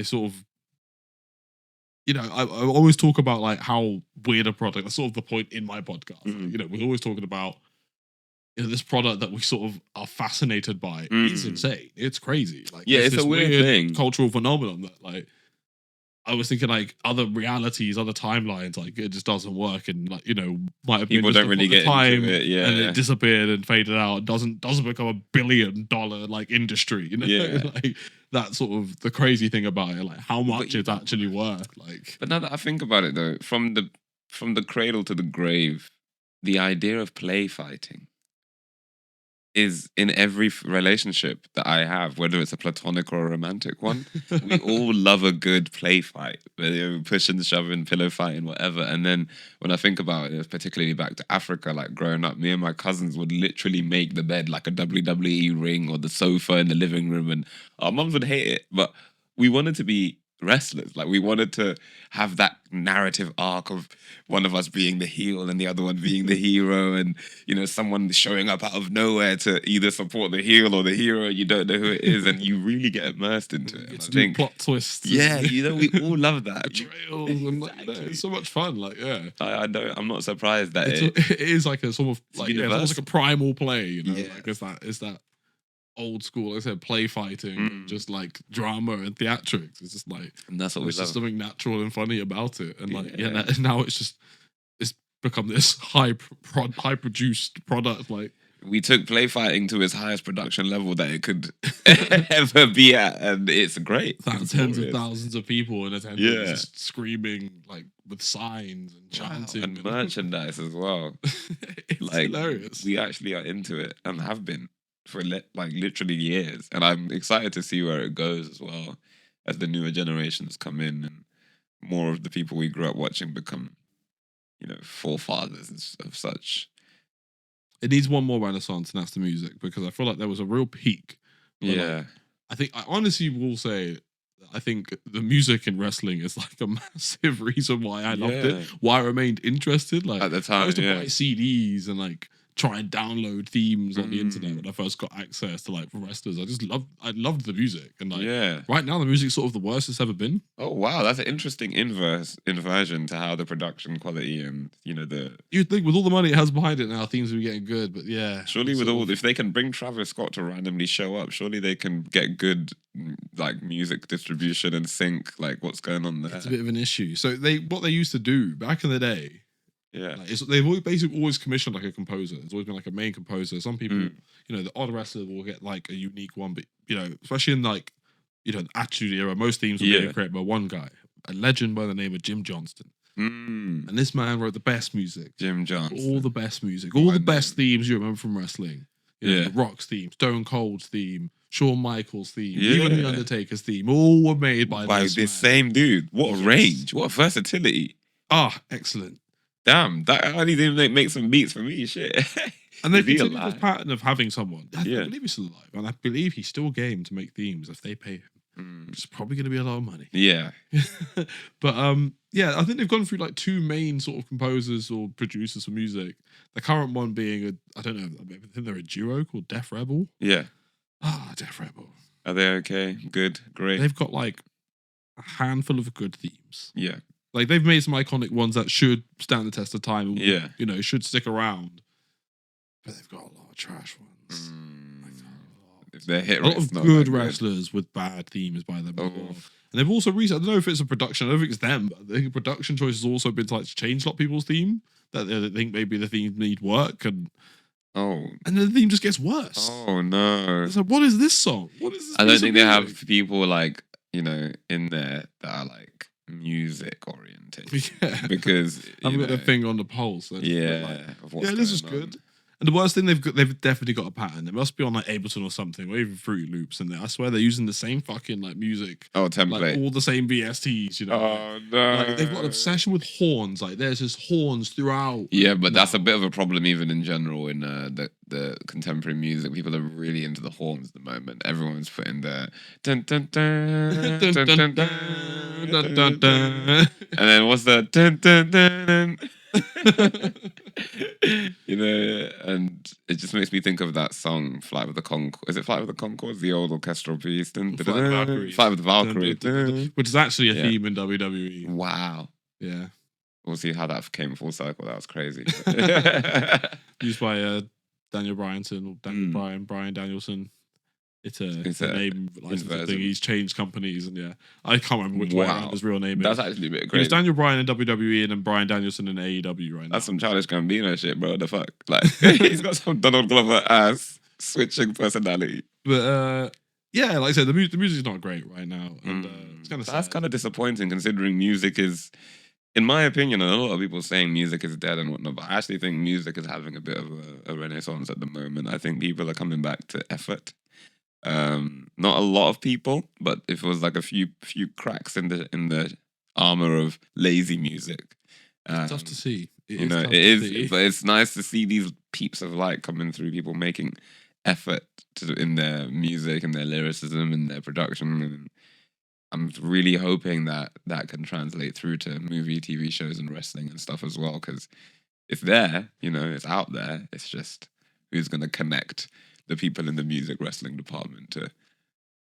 [SPEAKER 2] sort of. I always talk about like how weird a product. That's sort of the point in my podcast.
[SPEAKER 1] Mm-hmm.
[SPEAKER 2] We're always talking about. This product that we sort of are fascinated by is insane. It's crazy. Like,
[SPEAKER 1] it's a weird thing,
[SPEAKER 2] cultural phenomenon that, like, I was thinking, like, other realities, other timelines, like, it just doesn't work, and like, might have been
[SPEAKER 1] people don't really get
[SPEAKER 2] time,
[SPEAKER 1] into it,
[SPEAKER 2] and it disappeared and faded out. Doesn't become $1 billion like industry, like that's sort of the crazy thing about it, like how much it's actually worth. Like,
[SPEAKER 1] but now that I think about it, though, from the cradle to the grave, the idea of play fighting is in every relationship that I have, whether it's a platonic or a romantic one. We all love a good play fight, pushing, shoving, pillow fighting, whatever. And then when I think about it, particularly back to Africa, like growing up, me and my cousins would literally make the bed like a WWE ring or the sofa in the living room, and our mums would hate it, but we wanted to be wrestlers. Like, we wanted to have that narrative arc of one of us being the heel and the other one being the hero, and someone showing up out of nowhere to either support the heel or the hero. You don't know who it is, and you really get immersed into it.
[SPEAKER 2] It's I think plot twists.
[SPEAKER 1] Yeah, we all love that.
[SPEAKER 2] Betrayals and it's so much fun. Like, yeah,
[SPEAKER 1] I don't. I'm not surprised that
[SPEAKER 2] it is like a sort of like it's almost like a primal play.
[SPEAKER 1] Yeah.
[SPEAKER 2] Like it's that old school, like I said, play fighting, just like drama and theatrics. It's just like,
[SPEAKER 1] and that's what
[SPEAKER 2] there's
[SPEAKER 1] we love.
[SPEAKER 2] Just something natural and funny about it, and like now it's become this high produced product. Like
[SPEAKER 1] we took play fighting to its highest production level that it could ever be at, and it's great.
[SPEAKER 2] Tens of thousands of people in attendance, just screaming like with signs and chanting
[SPEAKER 1] and merchandise as well.
[SPEAKER 2] It's
[SPEAKER 1] like
[SPEAKER 2] hilarious.
[SPEAKER 1] We actually are into it and have been for like literally years, and I'm excited to see where it goes as well as the newer generations come in and more of the people we grew up watching become, forefathers of such.
[SPEAKER 2] It needs one more renaissance, and that's the music, because I feel like there was a real peak.
[SPEAKER 1] Yeah.
[SPEAKER 2] I honestly will say, I think the music in wrestling is like a massive reason why I loved it, why I remained interested. Like
[SPEAKER 1] at the time,
[SPEAKER 2] I used to buy CDs and like try and download themes on the internet when I first got access to like wrestlers. I loved the music, and like right now the music's sort of the worst it's ever been.
[SPEAKER 1] Oh wow, that's an interesting inversion to how the production quality and
[SPEAKER 2] you'd think with all the money it has behind it now, themes would be getting good, but yeah.
[SPEAKER 1] Surely if they can bring Travis Scott to randomly show up, surely they can get good like music distribution and sync like what's going on there.
[SPEAKER 2] It's a bit of an issue. So what they used to do back in the day.
[SPEAKER 1] Yeah,
[SPEAKER 2] they've basically always commissioned like a composer. There's always been like a main composer. Some people, the odd wrestler will get like a unique one, but especially in like the Attitude Era, most themes will be created by one guy, a legend by the name of Jim Johnston. And this man wrote the best music.
[SPEAKER 1] Jim Johnston,
[SPEAKER 2] all the best music, all the best themes you remember from wrestling. The Rock's theme, Stone Cold's theme, Shawn Michaels' theme, even the Undertaker's theme, all were made by this
[SPEAKER 1] same dude. What a range! What a versatility!
[SPEAKER 2] Excellent.
[SPEAKER 1] Damn, that only didn't make some beats for me. Shit.
[SPEAKER 2] And they continue this pattern of having someone. I believe he's still alive, and I believe he's still game to make themes if they pay him. Which is probably going to be a lot of money.
[SPEAKER 1] Yeah.
[SPEAKER 2] But I think they've gone through like two main sort of composers or producers for music. The current one being I think they're a duo called Def Rebel.
[SPEAKER 1] Yeah.
[SPEAKER 2] Def Rebel.
[SPEAKER 1] Are they okay? Good, great.
[SPEAKER 2] They've got like a handful of good themes.
[SPEAKER 1] Yeah.
[SPEAKER 2] Like they've made some iconic ones that should stand the test of time. And, should stick around. But they've got a lot of trash ones.
[SPEAKER 1] If they're hit
[SPEAKER 2] a lot of good wrestlers with bad themes by them. And they've also I don't know if it's a production. I don't think it's them. But I think production choice has also been to like change a lot of people's theme. That they think maybe the theme need work and the theme just gets worse.
[SPEAKER 1] Oh no!
[SPEAKER 2] It's like, what is this song? What is this?
[SPEAKER 1] I don't think they have people like in there that are like music oriented.
[SPEAKER 2] Yeah,
[SPEAKER 1] because
[SPEAKER 2] I've got a thing on the pulse. This is good. And the worst thing they've definitely got a pattern. It must be on like Ableton or something, or even Fruity Loops. And I swear they're using the same fucking like music.
[SPEAKER 1] Template.
[SPEAKER 2] Like all the same VSTs,
[SPEAKER 1] Oh no!
[SPEAKER 2] Like, they've got an obsession with horns. Like there's just horns throughout.
[SPEAKER 1] Yeah, but that's a bit of a problem even in general in the contemporary music. People are really into the horns at the moment. Everyone's putting their dun dun dun dun dun dun dun dun, and then what's the dun dun dun? And it just makes me think of that song Flight with the Conchords. Is it Flight with the Conchords? The old orchestral piece. Flight with the Valkyries.
[SPEAKER 2] Which is actually a theme in WWE.
[SPEAKER 1] Wow.
[SPEAKER 2] Yeah.
[SPEAKER 1] We'll see how that came full circle. That was crazy.
[SPEAKER 2] Used by Daniel Bryanson or Brian Danielson. It's a name licensing thing. He's changed companies, and I can't remember which way around his real name is.
[SPEAKER 1] That's actually a bit crazy.
[SPEAKER 2] It's Daniel Bryan in WWE and then Brian Danielson in AEW right now.
[SPEAKER 1] That's some childish Gambino shit, bro. The fuck? Like, he's got some Donald Glover ass switching personality.
[SPEAKER 2] But like I said, the music's not great right now, and it's kind of sad.
[SPEAKER 1] That's kind of disappointing considering music is, in my opinion, and a lot of people saying music is dead and whatnot, but I actually think music is having a bit of a renaissance at the moment. I think people are coming back to effort. Not a lot of people, but if it was like a few cracks in the armor of lazy music,
[SPEAKER 2] it's tough to see.
[SPEAKER 1] It is, but it's nice to see these peeps of light coming through. People making effort in their music and their lyricism and their production, and I'm really hoping that can translate through to movie, TV shows, and wrestling and stuff as well. Because it's there, it's out there. It's just who's gonna connect the people in the music wrestling department to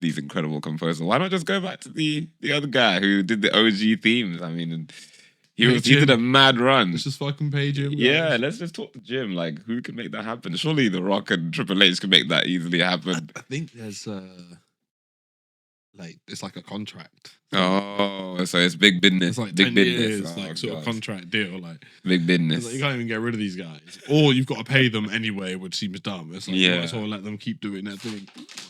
[SPEAKER 1] these incredible composers. Why not just go back to the other guy who did the OG themes? I mean, he did a mad run.
[SPEAKER 2] Let's just fucking pay Jim.
[SPEAKER 1] Yeah, let's just talk to Jim. Like, who can make that happen? Surely The Rock and Triple H can make that easily happen.
[SPEAKER 2] I think there's like it's like a contract.
[SPEAKER 1] Oh, so it's big business.
[SPEAKER 2] It's like
[SPEAKER 1] big
[SPEAKER 2] 10
[SPEAKER 1] business.
[SPEAKER 2] years, like sort of contract deal. Like
[SPEAKER 1] big business.
[SPEAKER 2] it's like, you can't even get rid of these guys, or you've got to pay them anyway, which seems dumb. It's like you might as well let them keep doing their thing.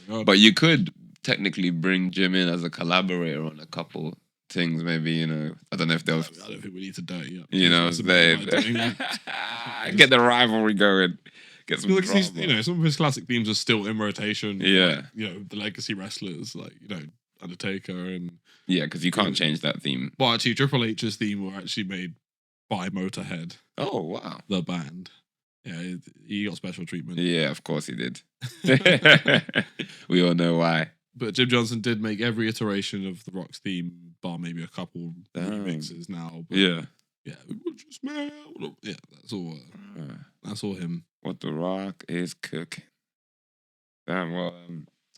[SPEAKER 2] Oh,
[SPEAKER 1] but you could technically bring Jim in as a collaborator on a couple things. Maybe, you know, I don't know if they'll.
[SPEAKER 2] I don't think we need to dirty up.
[SPEAKER 1] You know, get the rivalry going. Get some drama.
[SPEAKER 2] You know, some of his classic themes are still in rotation.
[SPEAKER 1] Yeah,
[SPEAKER 2] like, you know, the legacy wrestlers like, you know, Undertaker and
[SPEAKER 1] because you can't change that theme.
[SPEAKER 2] But actually, Triple H's theme were actually made by Motorhead.
[SPEAKER 1] Oh wow,
[SPEAKER 2] the band. Yeah, he got special treatment.
[SPEAKER 1] Yeah, of course he did. We all know why.
[SPEAKER 2] But Jim Johnson did make every iteration of the Rock's theme, bar maybe a couple remixes now. But
[SPEAKER 1] yeah,
[SPEAKER 2] we will just yeah, that's all. That's all him.
[SPEAKER 1] What the Rock is cooking. Damn. Well,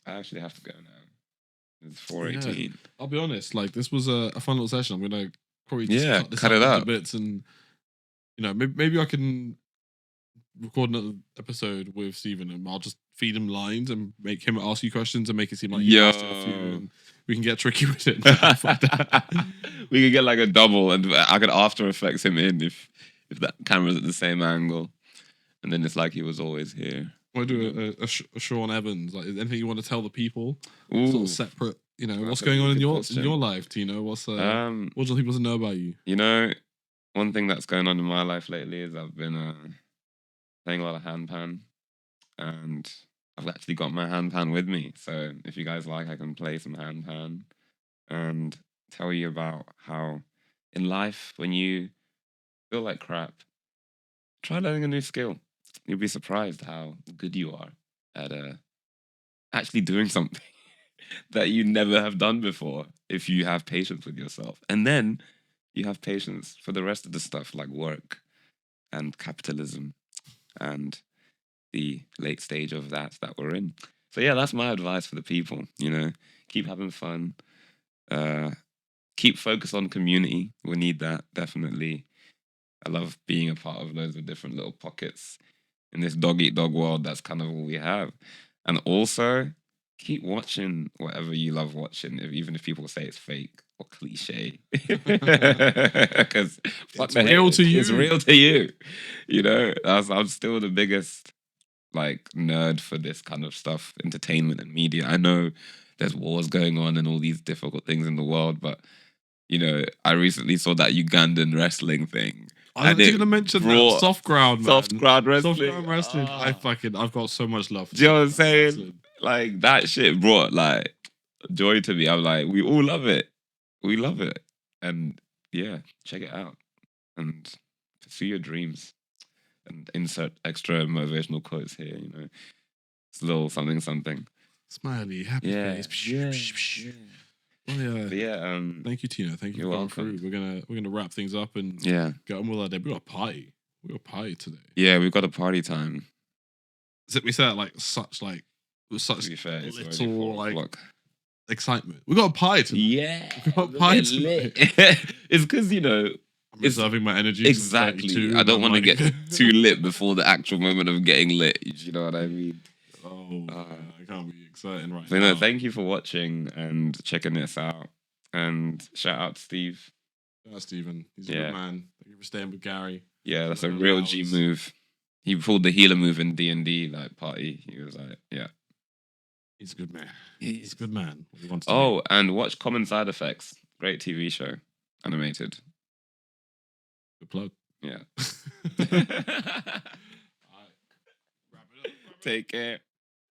[SPEAKER 1] I actually have to go now. It's 4:18.
[SPEAKER 2] Yeah. I'll be honest. Like, this was a fun little session. I'm gonna probably just
[SPEAKER 1] cut it up
[SPEAKER 2] into bits, and you know, maybe I can record another episode with Steven, and I'll just feed him lines and make him ask you questions and make it seem like you asked a few, and we can get tricky with it.
[SPEAKER 1] We could get like a double, and I could After Effects him in if that camera's at the same angle, and then it's like he was always here.
[SPEAKER 2] I do a Sean Evans. Like, anything you want to tell the people?
[SPEAKER 1] Ooh.
[SPEAKER 2] Sort of separate. You know, what's going on in your life, Tino? What do you want people to know about you?
[SPEAKER 1] You know, one thing that's going on in my life lately is I've been playing a lot of handpan, and I've actually got my handpan with me. So if you guys like, I can play some handpan and tell you about how in life, when you feel like crap, try learning a new skill. You'll be surprised how good you are at actually doing something that you never have done before if you have patience with yourself. And then you have patience for the rest of the stuff like work and capitalism and the late stage of that we're in. So yeah, that's my advice for the people. You know, keep having fun. Keep focused on community. We need that, definitely. I love being a part of loads of different little pockets in this dog-eat-dog world. That's kind of all we have. And also, keep watching whatever you love watching, even if people say it's fake or cliche. Because
[SPEAKER 2] it's real to you.
[SPEAKER 1] It's real to you. You know, I'm still the biggest like nerd for this kind of stuff, entertainment and media. I know there's wars going on and all these difficult things in the world, but you know, I recently saw that Ugandan wrestling thing.
[SPEAKER 2] I was going to mention that soft ground, man.
[SPEAKER 1] Soft ground wrestling.
[SPEAKER 2] Soft ground wrestling. I've got so much love for
[SPEAKER 1] do you know what I'm saying? Wrestling. Like, that shit brought, like, joy to me. I'm like, we all love it. We love it. And, yeah, check it out. And pursue your dreams. And insert extra motivational quotes here, you know. It's a little something.
[SPEAKER 2] Smiley, happy face.
[SPEAKER 1] Yeah.
[SPEAKER 2] Oh
[SPEAKER 1] yeah.
[SPEAKER 2] Thank you, Tino. Thank you for coming through. We're gonna wrap things up and get on with our day. We got a party. We got a party today.
[SPEAKER 1] Yeah, we've got a party time.
[SPEAKER 2] We said that like such like with such
[SPEAKER 1] to be fair,
[SPEAKER 2] little like excitement. We got a party today.
[SPEAKER 1] Yeah,
[SPEAKER 2] we got a party today.
[SPEAKER 1] It's because, you know,
[SPEAKER 2] I'm reserving my energy.
[SPEAKER 1] Exactly. I don't want to get too lit before the actual moment of getting lit. You know what I mean?
[SPEAKER 2] I can't be exciting right
[SPEAKER 1] now.
[SPEAKER 2] No,
[SPEAKER 1] thank you for watching and checking this out. And shout out to Steve.
[SPEAKER 2] Shout out Steven. He's a good man. Thank you for staying with Gary.
[SPEAKER 1] Yeah, that's a real G move. He pulled the healer move in D&D like party. He was like, yeah.
[SPEAKER 2] He's a good man. He's a good man.
[SPEAKER 1] And watch Common Side Effects. Great TV show. Animated.
[SPEAKER 2] Good plug.
[SPEAKER 1] Yeah. Take care.